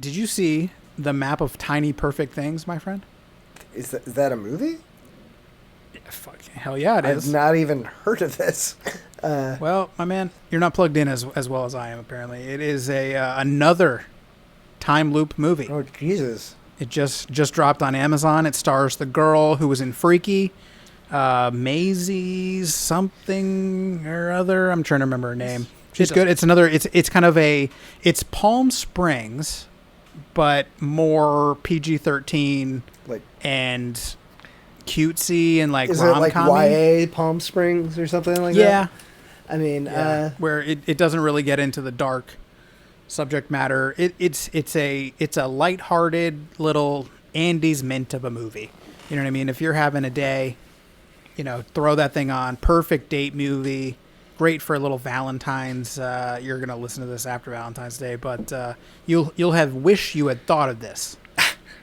Did you see the map of tiny perfect things, my friend? Is that a movie? Yeah, fuck, hell yeah, it I've is. not even heard of this. Well, my man, you're not plugged in as well as I am. Apparently, it is a another time loop movie. Oh, Jesus. It just dropped on Amazon. It stars the girl who was in Freaky, Maisie something or other. I'm trying to remember her name. She's good. It's another. It's kind of it's Palm Springs, but more PG-13 Like, and cutesy and like is it like rom-com-y. YA Palm Springs or something like that? Yeah, I mean, where it doesn't really get into the dark subject matter. It's a lighthearted little Andy's Mint of a movie. You know what I mean? If you're having a day, throw that thing on. Perfect date movie. Great for a little Valentine's. You're gonna listen to this after Valentine's Day, but you'll have wish you had thought of this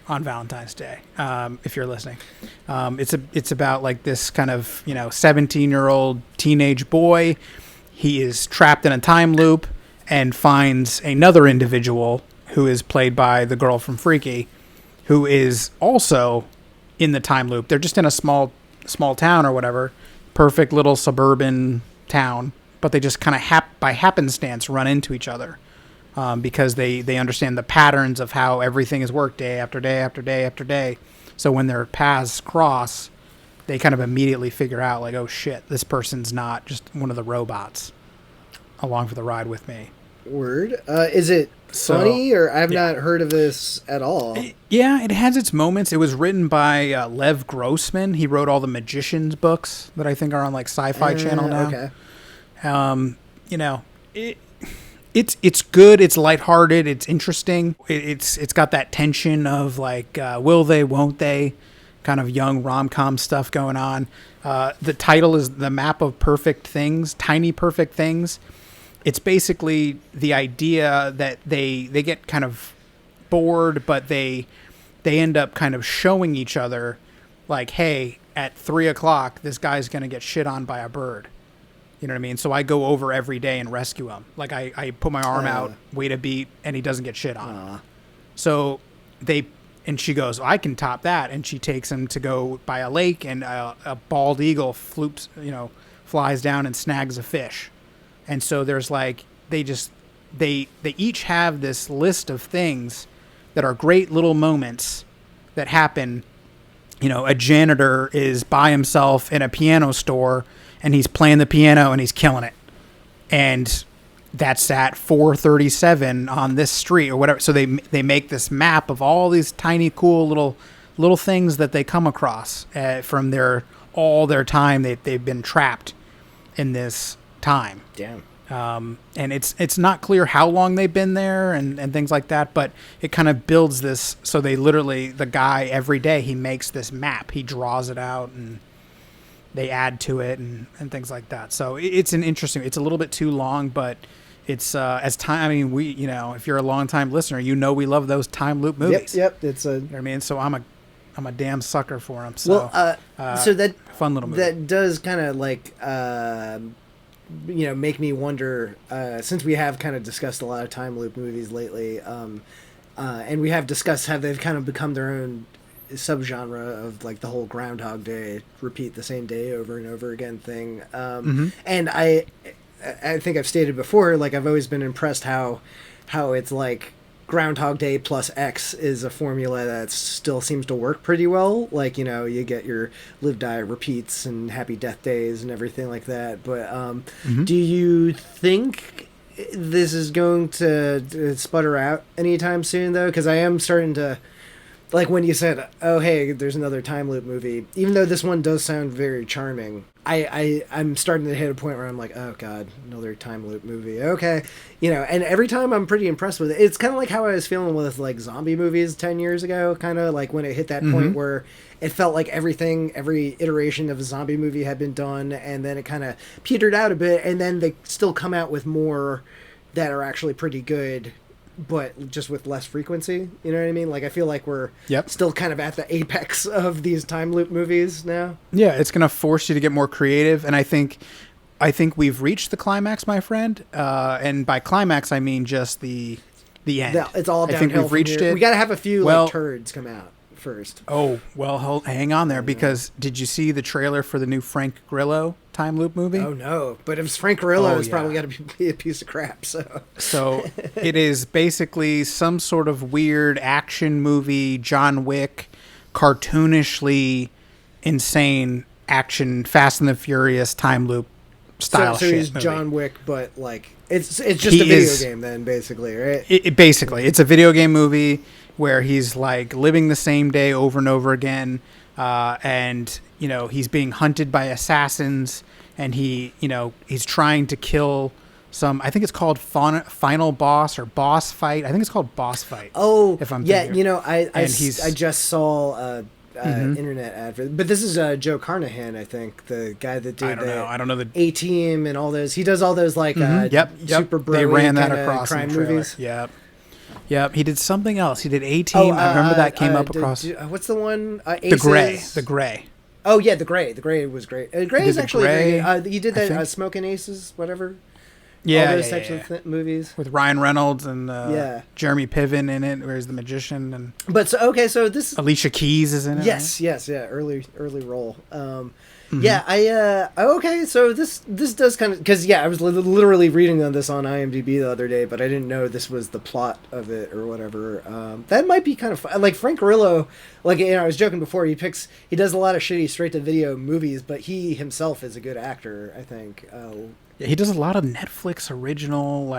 on Valentine's Day if you're listening. It's about like this kind of 17-year-old teenage boy. He is trapped in a time loop and finds another individual who is played by the girl from Freaky, who is also in the time loop. They're just in a small town or whatever, perfect little suburban town, but they just kind of by happenstance run into each other because they understand the patterns of how everything is worked day after day after day after day. So when their paths cross, they kind of immediately figure out like, oh shit, this person's not just one of the robots along for the ride with me. Word. Is it funny, or I've not heard of this at all? It has its moments. It was written by Lev Grossman. He wrote all the Magicians books that I think are on like Sci-Fi Channel now. Okay. It's good. It's lighthearted. It's interesting. It's got that tension of like, will they, won't they, kind of young rom-com stuff going on. The title is The Map of Perfect Things, Tiny Perfect Things. It's basically the idea that they get kind of bored, but they end up kind of showing each other like, hey, at 3:00, this guy's going to get shit on by a bird. You know what I mean? So I go over every day and rescue him. Like I put my arm out, wait a beat, and he doesn't get shit on. So and she goes, I can top that. And she takes him to go by a lake, and a bald eagle flies down and snags a fish. And so there's like, they each have this list of things that are great little moments that happen. A janitor is by himself in a piano store and he's playing the piano and he's killing it. And that's at 437 on this street or whatever. So they make this map of all these tiny, cool little things that they come across from all their time. They've been trapped in this time. Damn. And it's not clear how long they've been there and things like that, but it kind of builds this. So the guy every day, he makes this map, he draws it out and they add to it and things like that. So it's it's a little bit too long, but it's, as time, I mean, if you're a long time listener, we love those time loop movies. Yep. It's you know what I mean? So I'm a damn sucker for them. So, so that fun little movie. That does kind of like, make me wonder, since we have kind of discussed a lot of time loop movies lately, and we have discussed how they've kind of become their own subgenre of like the whole Groundhog Day, repeat the same day over and over again thing. And I think I've stated before, like I've always been impressed how it's like Groundhog Day plus X is a formula that still seems to work pretty well. Like, you get your live, die, repeats and happy death days and everything like that. But do you think this is going to sputter out anytime soon, though? Because I am starting to, like when you said, oh, hey, there's another time loop movie, even though this one does sound very charming, I'm starting to hit a point where I'm like, oh, God, another time loop movie. Okay. And every time I'm pretty impressed with it. It's kind of like how I was feeling with like zombie movies 10 years ago, kind of like when it hit that point where it felt like every iteration of a zombie movie had been done, and then it kind of petered out a bit, and then they still come out with more that are actually pretty good, but just with less frequency. You know what I mean? Like, I feel like we're still kind of at the apex of these time loop movies now. Yeah, it's going to force you to get more creative, and I think we've reached the climax, my friend. And by climax, I mean just the the end. It's all I downhill. think we've reached it. We got to have a few Well, turds come out first. Oh, well, hang on there, because did you see the trailer for the new Frank Grillo time loop movie? Oh no, but if it's Frank Grillo, it's yeah. probably got to be a piece of crap. So it is basically some sort of weird action movie, John Wick, cartoonishly insane action, Fast and the Furious time loop style so shit he's movie. John Wick, but like it's just a video game then, basically, right? Basically, it's a video game movie where he's like living the same day over and over again, and he's being hunted by assassins, and he's trying to kill some. I think it's called Final Boss or Boss Fight. I think it's called Boss Fight. Oh, if I'm yeah, thinking. I just saw internet ad for, but this is Joe Carnahan, I think, the guy that did I don't know the A-Team and all those. He does all those like super bro. They ran that across crime in the movies. Yep. He did something else. He did A-Team. I remember that came up across. What's the one? Aces? The Gray. Oh yeah, the Gray was great. Gray is actually Gray, very good. He did that Smoking Aces, whatever. Yeah, all those types of movies with Ryan Reynolds and Jeremy Piven in it, where he's the magician, and so this Alicia Keys is in it. Yes, early role. So this does kind of, because I was literally reading on this on IMDb the other day, but I didn't know this was the plot of it or whatever. That might be kind of fun. Like Frank Grillo, I was joking before, he does a lot of shitty straight to video movies, but he himself is a good actor, I think. He does a lot of Netflix original,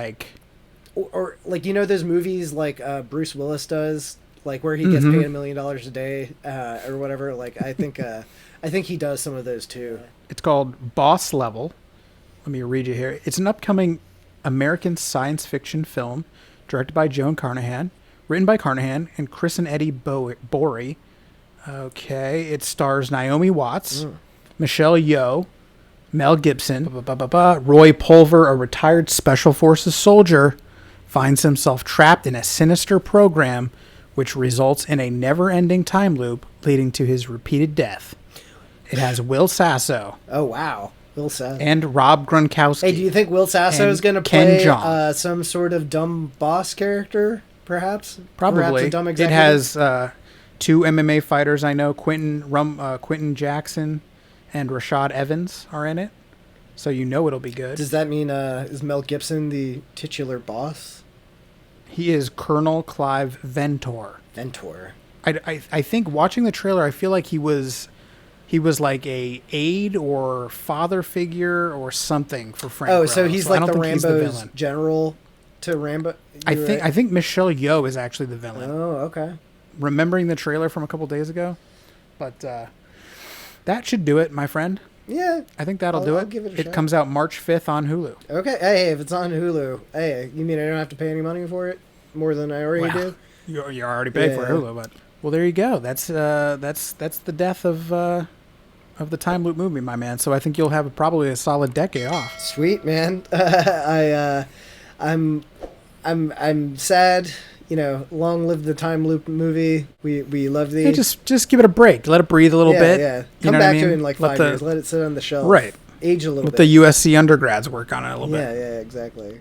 or those movies like Bruce Willis does, like where he gets paid $1 million a day or whatever. Like I think he does some of those too. It's called Boss Level. Let me read you here. It's an upcoming American science fiction film directed by Joan Carnahan, written by Carnahan and Chris and Eddie Borey. Okay, it stars Naomi Watts, Michelle Yeoh, Mel Gibson, Roy Pulver, a retired Special Forces soldier, finds himself trapped in a sinister program which results in a never-ending time loop leading to his repeated death. It has Will Sasso. Oh, wow. Will Sasso. And Rob Gronkowski. Hey, do you think Will Sasso is going to play some sort of dumb boss character, perhaps? Probably. Perhaps a dumb executive? It has two MMA fighters I know, Quentin Jackson and Rashad Evans are in it, so it'll be good. Does that mean is Mel Gibson the titular boss? He is Colonel Clive Ventor. I think watching the trailer, I feel like he was like a aide or father figure or something for Frank Grillo. So he's like the Rambo's general to Rambo. I think Michelle Yeoh is actually the villain. Oh, okay. Remembering the trailer from a couple days ago, but that should do it, my friend. Yeah, I think that'll do it. I'll give it a shot. Comes out March 5th on Hulu. Okay. Hey, if it's on Hulu, you mean I don't have to pay any money for it more than I already do? You already paid for Hulu, but there you go. That's the death of the time loop movie, my man. So I think you'll have probably a solid decade off. Sweet, man. I'm sad. Long live the time loop movie. We love the. Yeah, just give it a break. Let it breathe a little bit. Yeah. Come back to it in like 5 years. Let it sit on the shelf. Right. Age a little bit. Let the USC undergrads work on it a little bit. Yeah, exactly.